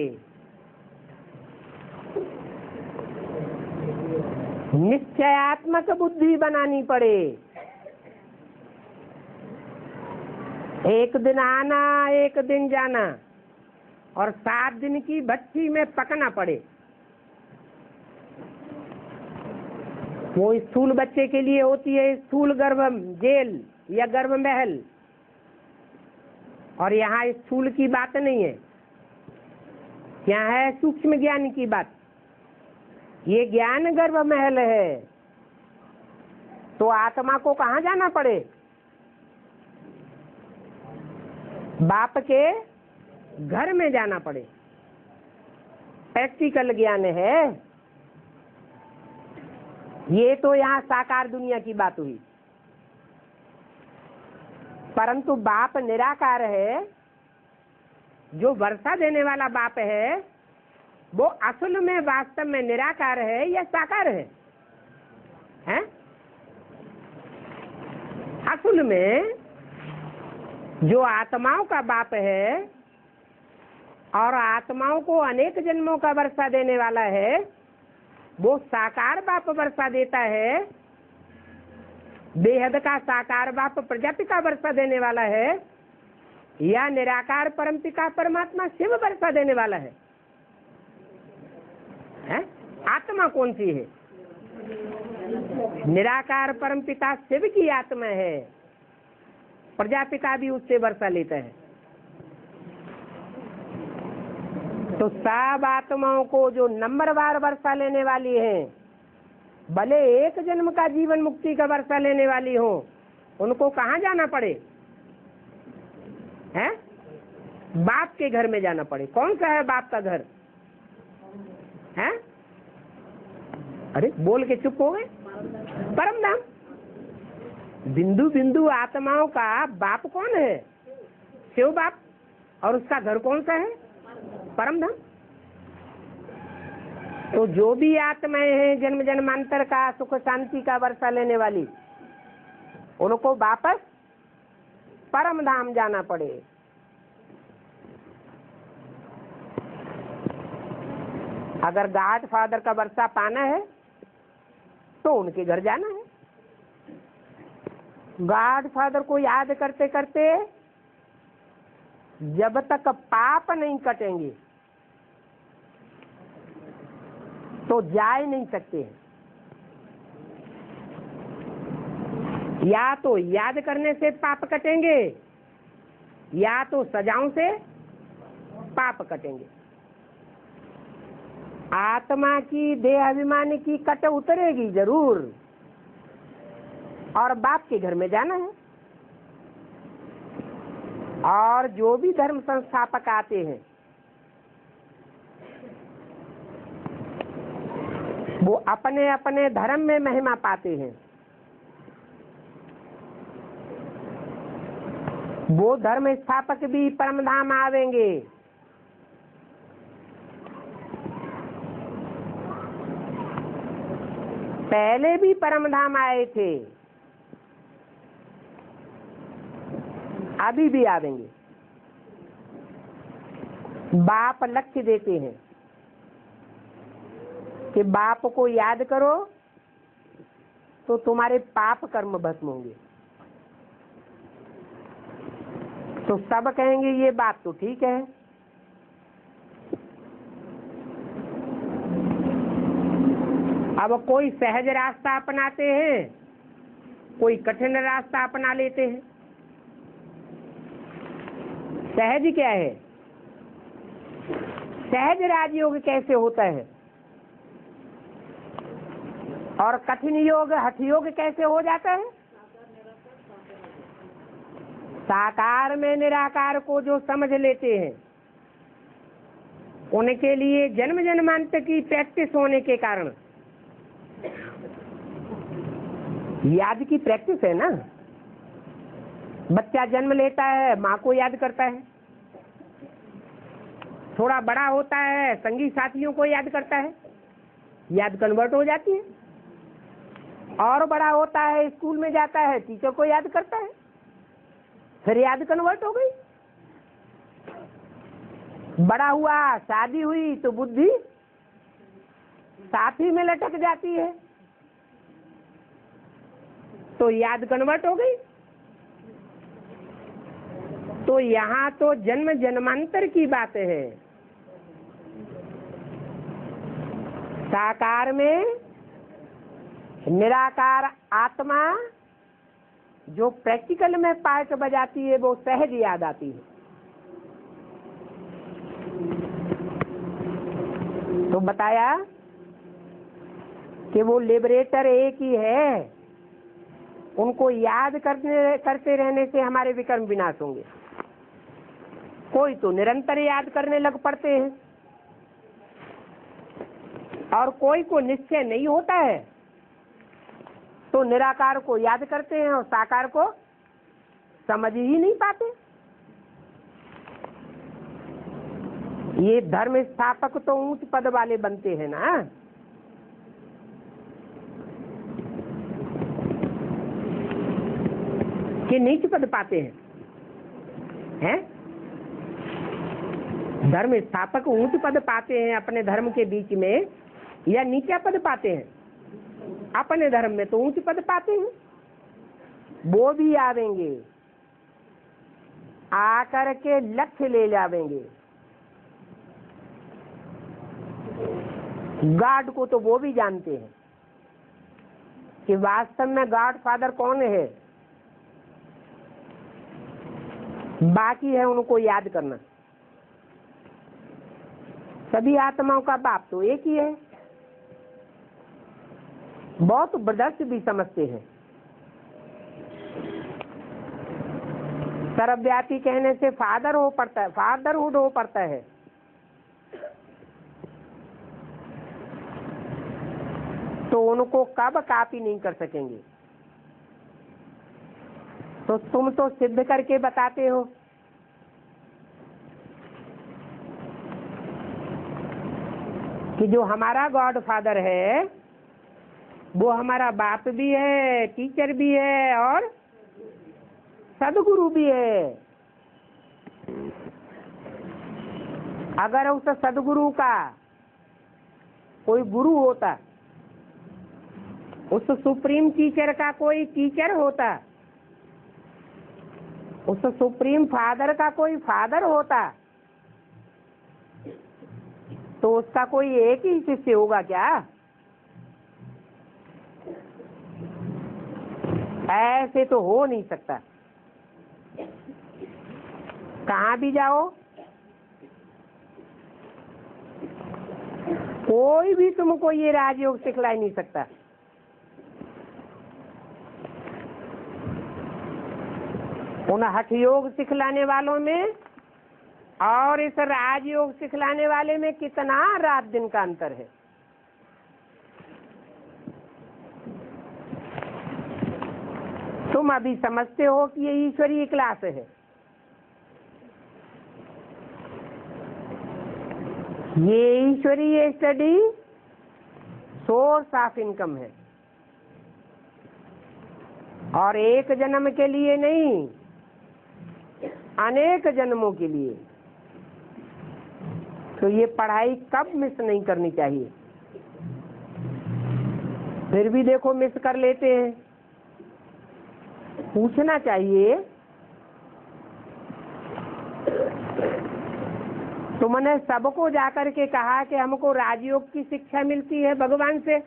निश्चयात्मक बुद्धि बनानी पड़े। एक दिन आना, एक दिन जाना, और 7 दिन की भट्ठी में पकना पड़े। वो स्थूल बच्चे के लिए होती है स्थूल गर्भ जेल या गर्भ महल, और यहाँ स्थूल की बात नहीं है, यहाँ है सूक्ष्म ज्ञान की बात। ये ज्ञान गर्भ महल है। तो आत्मा को कहाँ जाना पड़े? बाप के घर में जाना पड़े। प्रैक्टिकल ज्ञान है ये। तो यहाँ साकार दुनिया की बात हुई, परंतु बाप निराकार है। जो वर्षा देने वाला बाप है वो असल में वास्तव में निराकार है या साकार है? हैं? असल में जो आत्माओं का बाप है और आत्माओं को अनेक जन्मों का वर्षा देने वाला है, वो साकार बाप वर्षा देता है। बेहद का साकार बाप प्रजापिता वर्षा देने वाला है, या निराकार परमपिता परमात्मा शिव वर्षा देने वाला है? आत्मा कौन सी है? निराकार परमपिता शिव की आत्मा है। प्रजापिता भी उससे वर्षा लेता है। तो सब आत्माओं को जो नंबरवार वर्षा लेने वाली है, भले एक जन्म का जीवन मुक्ति का वर्षा लेने वाली हो, उनको कहाँ जाना पड़े? हैं? बाप के घर में जाना पड़े। कौन सा है बाप का घर? हैं? अरे बोल के चुप हो गए। परम धाम। बिंदु बिंदु आत्माओं का बाप कौन है? शिव बाप। और उसका घर कौन सा है? परम धाम। तो जो भी आत्माएं हैं जन्म जन्मांतर का सुख शांति का वर्षा लेने वाली, उनको वापस परम धाम जाना पड़े। अगर गॉड फादर का वर्षा पाना है तो उनके घर जाना है। गॉड फादर को याद करते करते जब तक पाप नहीं कटेंगे तो जा ही नहीं सकते। या तो याद करने से पाप कटेंगे, या तो सजाओं से पाप कटेंगे। आत्मा की देह अभिमान की कट उतरेगी जरूर, और बाप के घर में जाना है। और जो भी धर्म संस्थापक आते हैं वो अपने अपने धर्म में महिमा पाते हैं। वो धर्म स्थापक भी परमधाम आवेंगे। पहले भी परमधाम आए थे, अभी भी आवेंगे। बाप लक्ष्य देते हैं कि बाप को याद करो तो तुम्हारे पाप कर्म भस्म होंगे। तो सब कहेंगे ये बात तो ठीक है। अब कोई सहज रास्ता अपनाते हैं, कोई कठिन रास्ता अपना लेते हैं। सहज क्या है? सहज राजयोग कैसे होता है? और कठिन योग हठ योग कैसे हो जाता है? साकार में निराकार को जो समझ लेते हैं उनके लिए जन्म जन्मांत की प्रैक्टिस होने के कारण, याद की प्रैक्टिस है ना। बच्चा जन्म लेता है, माँ को याद करता है। थोड़ा बड़ा होता है, संगी साथियों को याद करता है, याद कन्वर्ट हो जाती है। और बड़ा होता है, स्कूल में जाता है, टीचर को याद करता है, फिर याद कन्वर्ट हो गई। बड़ा हुआ, शादी हुई तो बुद्धि साथी में लटक जाती है, तो याद कन्वर्ट हो गई। तो यहाँ तो जन्म जन्मांतर की बात है। साकार में निराकार आत्मा जो प्रैक्टिकल में पार्ट बजाती है वो सहज याद आती है। तो बताया कि वो लिबरेटर एक ही है, उनको याद करते रहने से हमारे विकर्म विनाश होंगे। कोई तो निरंतर याद करने लग पड़ते हैं और कोई को निश्चय नहीं होता है तो निराकार को याद करते हैं और साकार को समझ ही नहीं पाते। ये धर्म स्थापक तो ऊंच पद वाले बनते हैं ना, कि नीच पद पाते हैं? धर्म स्थापक ऊंच पद पाते हैं अपने धर्म के बीच में या नीचा पद पाते हैं? अपने धर्म में तो ऊंच पद पाते हैं। वो भी आवेंगे, आकर के लक्ष्य ले जावेंगे। गॉड को तो वो भी जानते हैं कि वास्तव में गॉड फादर कौन है, बाकी है उनको याद करना। सभी आत्माओं का बाप तो एक ही है। बहुत बर्दाश्त भी समझते हैं। सर्वव्यापी कहने से फादर हो पड़ता है, फादरहुड हो पड़ता है। तो उनको कब कॉपी नहीं कर सकेंगे। तो तुम तो सिद्ध करके बताते हो कि जो हमारा गॉड फादर है वो हमारा बाप भी है, टीचर भी है और सदगुरु भी है। अगर उस सदगुरु का कोई गुरु होता, उस सुप्रीम टीचर का कोई टीचर होता, उस सुप्रीम फादर का कोई फादर होता, तो उसका कोई एक ही शिष्य होगा क्या? ऐसे तो हो नहीं सकता। कहाँ भी जाओ कोई भी तुमको ये राजयोग सिखला ही नहीं सकता। उन हठ योग सिखलाने वालों में और इस राजयोग सिखलाने वाले में कितना रात दिन का अंतर है। तुम अभी समझते हो कि ये ईश्वरीय क्लास है, ये ईश्वरीय स्टडी सोर्स ऑफ इनकम है और एक जन्म के लिए नहीं, अनेक जन्मों के लिए। तो ये पढ़ाई कब मिस नहीं करनी चाहिए। फिर भी देखो मिस कर लेते हैं। पूछना चाहिए तुमने सबको जाकर के कहा कि हमको राजयोग की शिक्षा मिलती है भगवान से,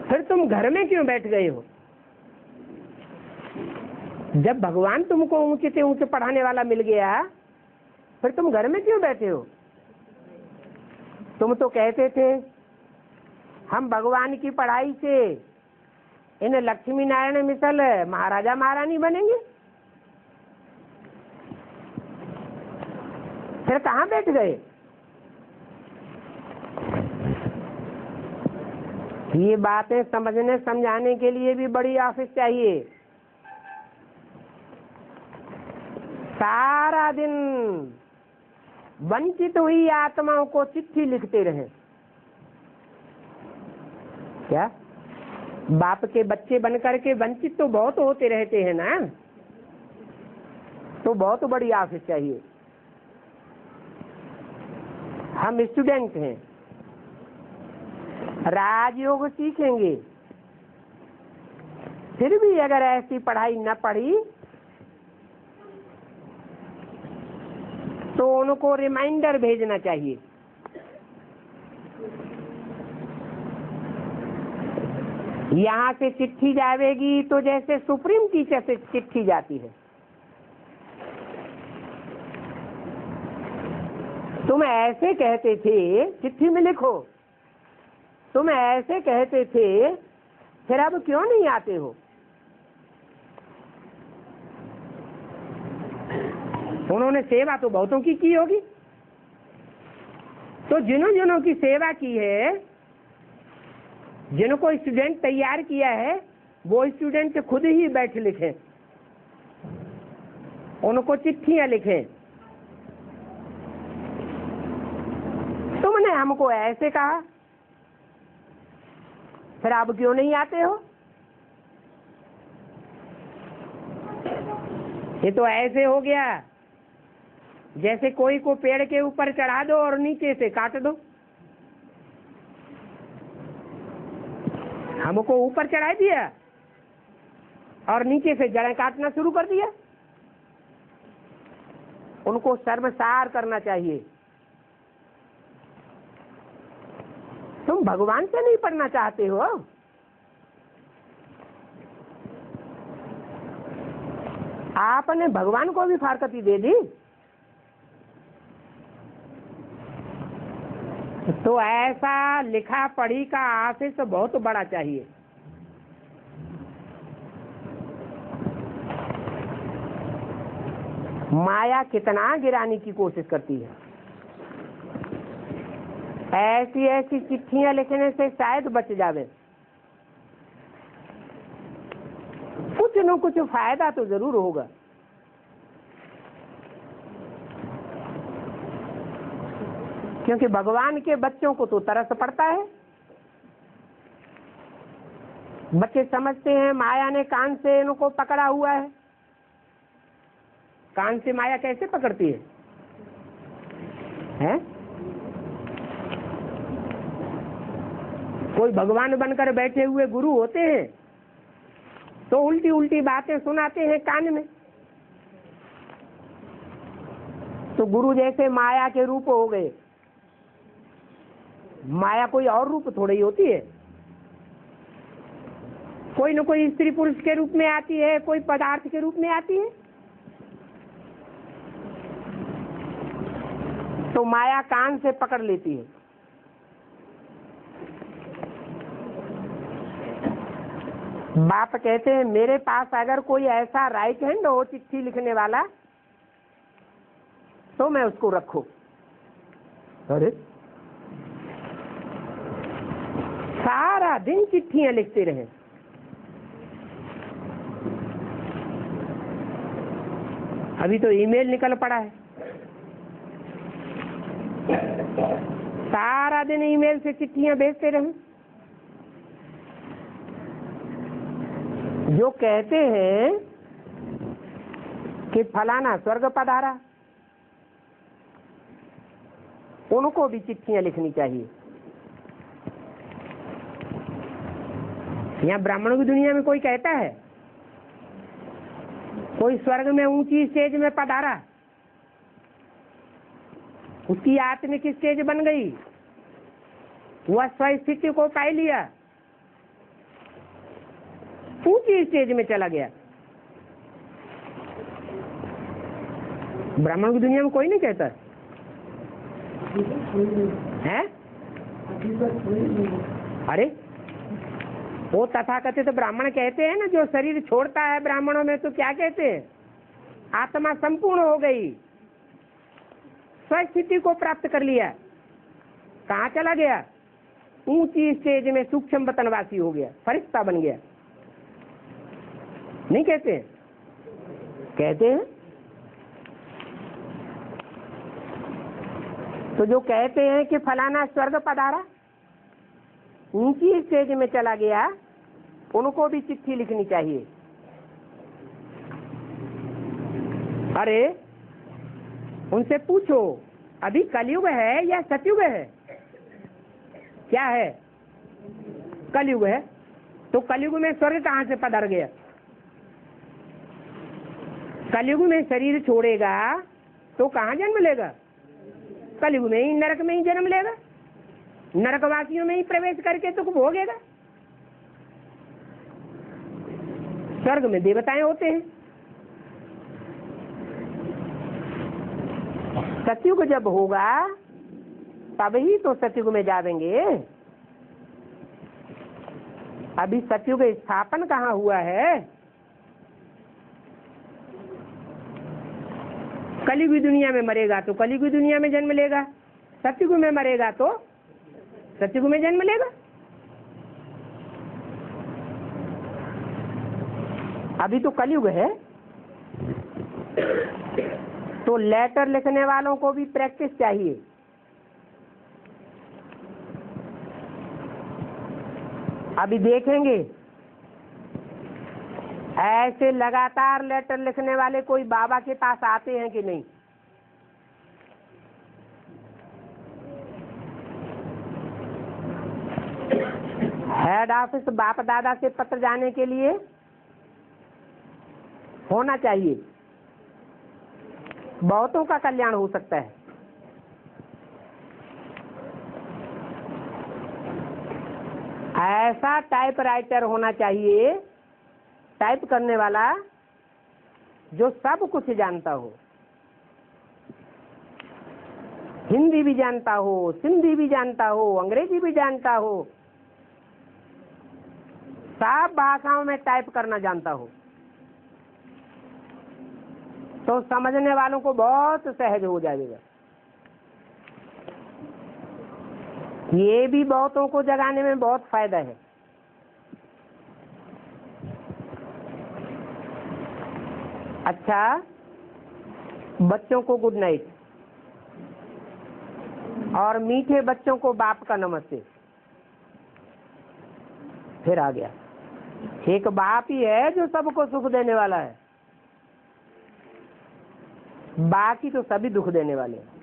फिर तुम घर में क्यों बैठ गए हो? जब भगवान तुमको ऊंचे से ऊंचे पढ़ाने वाला मिल गया फिर तुम घर में क्यों बैठे हो? तुम तो कहते थे हम भगवान की पढ़ाई से इन लक्ष्मी नारायण मिसल महाराजा महारानी बनेंगे। फिर कहाँ बैठ गए? ये बातें समझने समझाने के लिए भी बड़ी ऑफिस चाहिए। सारा दिन वंचित हुई आत्माओं को चिट्ठी लिखते रहे। क्या बाप के बच्चे बनकर के वंचित तो बहुत होते रहते हैं ना, तो बहुत बड़ी ऑफिस चाहिए। हम स्टूडेंट हैं, राजयोग सीखेंगे, फिर भी अगर ऐसी पढ़ाई न पढ़ी तो उनको रिमाइंडर भेजना चाहिए यहाँ से चिट्ठी जाएगी तो जैसे सुप्रीम टीचर से चिट्ठी जाती है। तुम ऐसे कहते थे, चिट्ठी में लिखो, तुम ऐसे कहते थे, फिर अब क्यों नहीं आते हो? उन्होंने सेवा तो बहुतों की होगी, तो जिन्हों जिन्हों की सेवा की है, जिनको स्टूडेंट तैयार किया है, वो स्टूडेंट खुद ही बैठ लिखें, उनको चिट्ठियां लिखें। तुमने हमको ऐसे कहा, फिर आप क्यों नहीं आते हो? ये तो ऐसे हो गया जैसे कोई को पेड़ के ऊपर चढ़ा दो और नीचे से काट दो। हमको ऊपर चढ़ा दिया और नीचे से जड़ें काटना शुरू कर दिया। उनको शर्मसार करना चाहिए। तुम भगवान से नहीं पढ़ना चाहते हो? आपने भगवान को भी फारकती दे दी। तो ऐसा लिखा पढ़ी का आशीष तो बहुत बड़ा चाहिए। माया कितना गिराने की कोशिश करती है। ऐसी ऐसी चिट्ठियां लिखने से शायद बच जावे। कुछ न कुछ फायदा तो जरूर होगा। क्योंकि भगवान के बच्चों को तो तरस पड़ता है। बच्चे समझते हैं माया ने कान से इनको पकड़ा हुआ है। कान से माया कैसे पकड़ती है, हैं? कोई भगवान बनकर बैठे हुए गुरु होते हैं तो उल्टी उल्टी बातें सुनाते हैं कान में। तो गुरु जैसे माया के रूप हो गए। माया कोई और रूप थोड़ी ही होती है। कोई न कोई स्त्री पुरुष के रूप में आती है, कोई पदार्थ के रूप में आती है। तो माया कान से पकड़ लेती है। बाप कहते हैं मेरे पास अगर कोई ऐसा राइट हैंड हो चिट्ठी लिखने वाला तो मैं उसको रखूं। अरे सारा दिन चिट्ठियां लिखते रहे। अभी तो ईमेल निकल पड़ा है। सारा दिन ईमेल से चिट्ठियां भेजते रहे। जो कहते हैं कि फलाना स्वर्ग पधारा, उनको भी चिट्ठियां लिखनी चाहिए। यहाँ ब्राह्मणों की दुनिया में कोई कहता है कोई स्वर्ग में ऊंची स्टेज में पधारा, उसकी आत्मिक स्टेज बन गई, वह स्वस्थिति को पा लिया, ऊंची स्टेज में चला गया। ब्राह्मण की दुनिया में कोई नहीं कहता है। अरे वो तथाकथित तो ब्राह्मण कहते हैं ना, जो शरीर छोड़ता है ब्राह्मणों में तो क्या कहते हैं, आत्मा संपूर्ण हो गई, स्वस्थिति को प्राप्त कर लिया। कहाँ चला गया? ऊंची स्टेज में सूक्ष्म वतनवासी हो गया, फरिश्ता बन गया। नहीं कहते? कहते हैं। तो जो कहते हैं कि फलाना स्वर्ग पधारा, ऊंची स्टेज में चला गया, उनको भी चिट्ठी लिखनी चाहिए। अरे उनसे पूछो अभी कलयुग है या सतयुग है? क्या है? कलयुग है। तो कलयुग में स्वर्ग कहाँ से पधार गया? कलयुग में शरीर छोड़ेगा तो कहाँ जन्म लेगा? कलयुग में ही, नरक में ही जन्म लेगा। नरकवासियों में ही प्रवेश करके तो भोगेगा। स्वर्ग में देवताएं होते हैं। सतयुग जब होगा तब ही तो सतयुग में जावेंगे। अभी सतयुग स्थापन कहाँ हुआ है? कलियुगी दुनिया में मरेगा तो कलियुगी दुनिया में जन्म लेगा, सतयुग में मरेगा तो सतयुग में जन्म लेगा। अभी तो कलयुग है, तो लेटर लिखने वालों को भी प्रैक्टिस चाहिए। अभी देखेंगे ऐसे लगातार लेटर लिखने वाले कोई बाबा के पास आते हैं कि नहीं। हेड ऑफिस बाप दादा से पत्र जाने के लिए होना चाहिए, बहुतों का कल्याण हो सकता है। ऐसा टाइप राइटर होना चाहिए, टाइप करने वाला जो सब कुछ जानता हो, हिंदी भी जानता हो, सिंधी भी जानता हो, अंग्रेजी भी जानता हो, सब भाषाओं में टाइप करना जानता हो, तो समझने वालों को बहुत सहज हो जाएगा। ये भी बहुतों को जगाने में बहुत फायदा है। अच्छा, बच्चों को गुड नाइट और मीठे बच्चों को बाप का नमस्ते। फिर आ गया, एक बाप ही है जो सबको सुख देने वाला है, बाकी तो सभी दुख देने वाले हैं।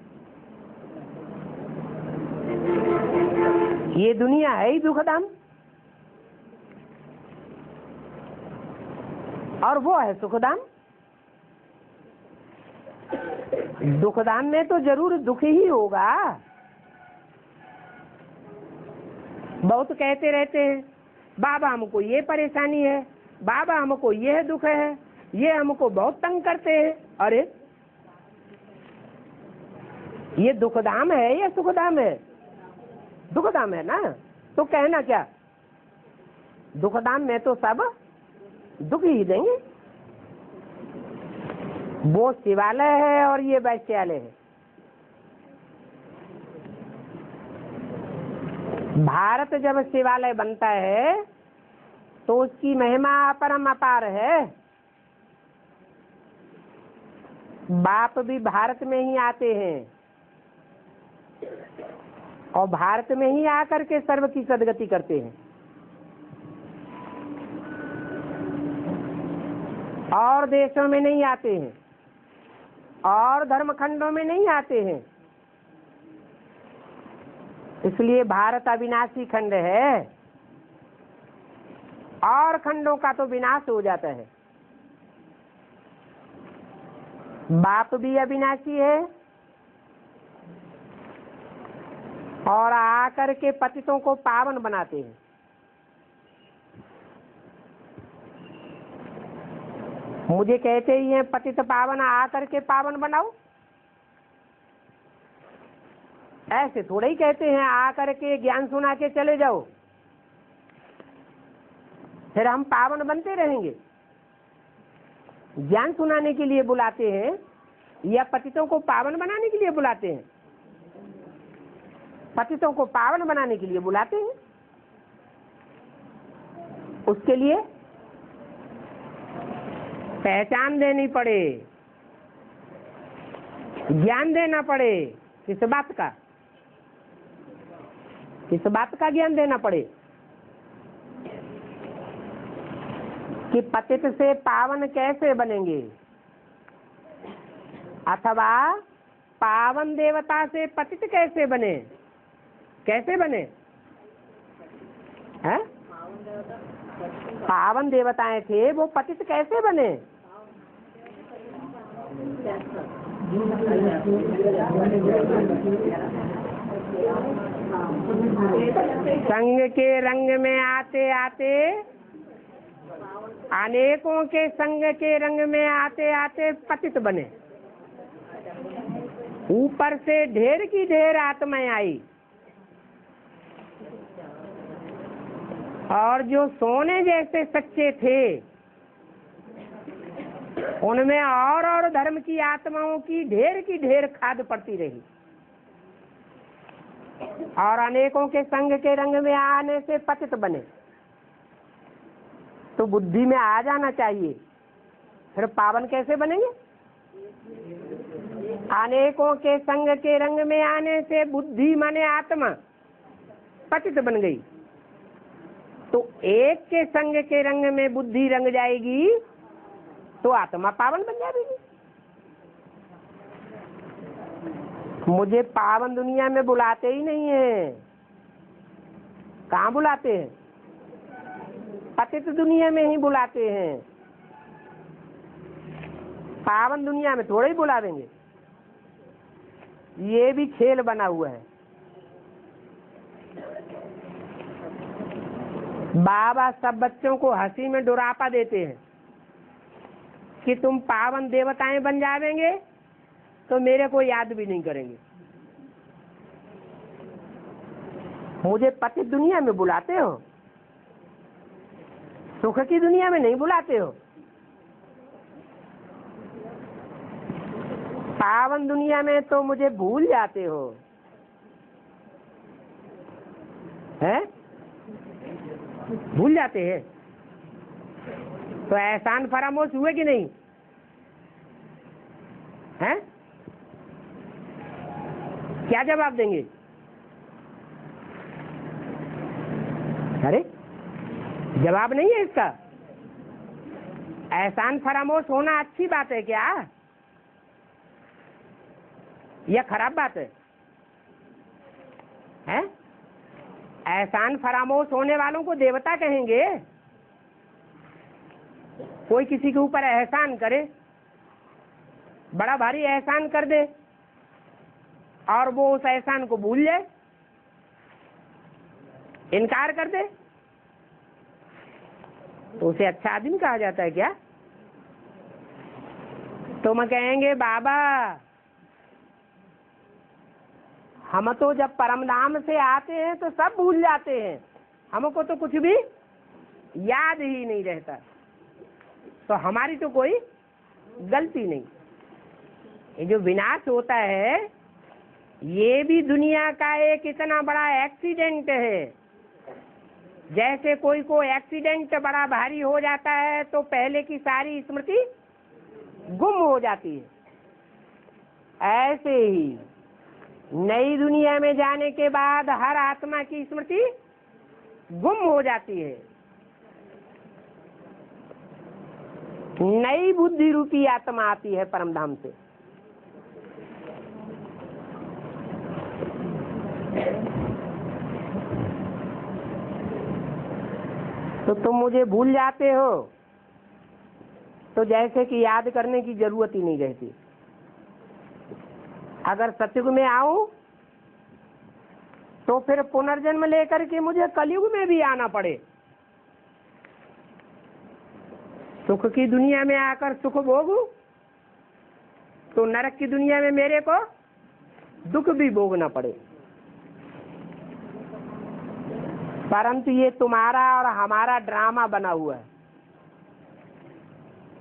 ये दुनिया है ही दुखधाम, और वो है सुखधाम। दुखधाम में तो जरूर दुख ही होगा। बहुत कहते रहते हैं बाबा हमको ये परेशानी है, बाबा हमको ये दुख है, ये हमको बहुत तंग करते हैं। अरे ये दुखधाम है या सुखधाम है? दुखधाम है ना, तो कहना क्या, दुखधाम में तो सब दुख ही देंगे। वो शिवालय है और ये वैश्यालय है। भारत जब शिवालय बनता है तो उसकी महिमा अपरम अपार है। बाप भी भारत में ही आते हैं और भारत में ही आकर के सर्व की सदगति करते हैं, और देशों में नहीं आते हैं, और धर्मखंडों में नहीं आते हैं। इसलिए भारत अविनाशी खंड है, और खंडों का तो विनाश हो जाता है। बाप भी अविनाशी है और आकर के पतितों को पावन बनाते हैं। मुझे कहते ही हैं पतित पावन आकर के पावन बनाओ, ऐसे थोड़े ही कहते हैं आकर के ज्ञान सुना के चले जाओ, फिर हम पावन बनते रहेंगे। ज्ञान सुनाने के लिए बुलाते हैं या पतितों को पावन बनाने के लिए बुलाते हैं? पतितों को पावन बनाने के लिए बुलाते हैं। उसके लिए पहचान देनी पड़े, ज्ञान देना पड़े। किस बात का? किस बात का ज्ञान देना पड़े? कि पतित से पावन कैसे बनेंगे, अथवा पावन देवता से पतित कैसे बने। कैसे बने हैं? पावन देवताएं थे, वो पतित कैसे बने? संग के रंग में आते आते अनेकों के संग के रंग में आते आते पतित बने। ऊपर से ढेर की ढेर आत्माएं आई और जो सोने जैसे सच्चे थे उनमें और धर्म की आत्माओं की ढेर खाद पड़ती रही और अनेकों के संग के रंग में आने से पतित बने। तो बुद्धि में आ जाना चाहिए, फिर पावन कैसे बनेंगे? अनेकों के संग के रंग में आने से बुद्धि माने आत्मा पतित बन गई। तो एक के संग के रंग में बुद्धि रंग जाएगी तो आत्मा पावन बन जाएगी। मुझे पावन दुनिया में बुलाते ही नहीं है। कहाँ बुलाते हैं? पतित दुनिया में ही बुलाते हैं। पावन दुनिया में थोड़े ही बुला देंगे। ये भी खेल बना हुआ है। बाबा सब बच्चों को हंसी में डुरापा देते हैं कि तुम पावन देवताएं बन जाएंगे तो मेरे को याद भी नहीं करेंगे। मुझे पतित दुनिया में बुलाते हो, सुख की दुनिया में नहीं बुलाते हो। पावन दुनिया में तो मुझे भूल जाते हो, हैं? भूल जाते हैं। तो एहसान फरामोश हुए कि नहीं? हैं? क्या जवाब देंगे? अरे जवाब नहीं है इसका। एहसान फरामोश होना अच्छी बात है क्या या खराब बात है? हैं? एहसान फरामोश होने वालों को देवता कहेंगे। कोई किसी के ऊपर एहसान करे, बड़ा भारी एहसान कर दे और वो उस एहसान को भूल जाए, इनकार कर दे, तो उसे अच्छा आदमी कहा जाता है क्या? तो मैं कहेंगे बाबा हम तो जब परम धाम से आते हैं तो सब भूल जाते हैं, हमको तो कुछ भी याद ही नहीं रहता। तो हमारी तो कोई गलती नहीं। ये जो विनाश होता है ये भी दुनिया का एक इतना बड़ा एक्सीडेंट है। जैसे कोई को एक्सीडेंट बड़ा भारी हो जाता है तो पहले की सारी स्मृति गुम हो जाती है, ऐसे ही नई दुनिया में जाने के बाद हर आत्मा की स्मृति गुम हो जाती है। नई बुद्धि रूपी आत्मा आती है परमधाम से। तो तुम मुझे भूल जाते हो तो जैसे कि याद करने की जरूरत ही नहीं रहती। अगर सतयुग में आऊं तो फिर पुनर्जन्म लेकर के मुझे कलयुग में भी आना पड़े। सुख की दुनिया में आकर सुख भोगूं तो नरक की दुनिया में मेरे को दुख भी भोगना पड़े। परंतु ये तुम्हारा और हमारा ड्रामा बना हुआ है।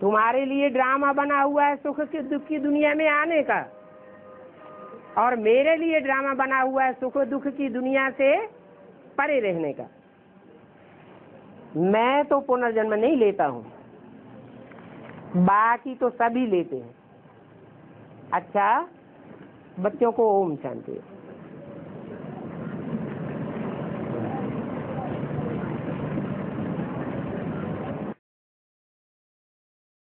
तुम्हारे लिए ड्रामा बना हुआ है सुख की दुख की दुनिया में आने का, और मेरे लिए ड्रामा बना हुआ है सुख दुख की दुनिया से परे रहने का। मैं तो पुनर्जन्म नहीं लेता हूँ, बाकी तो सभी लेते हैं। अच्छा, बच्चों को ओम शांति।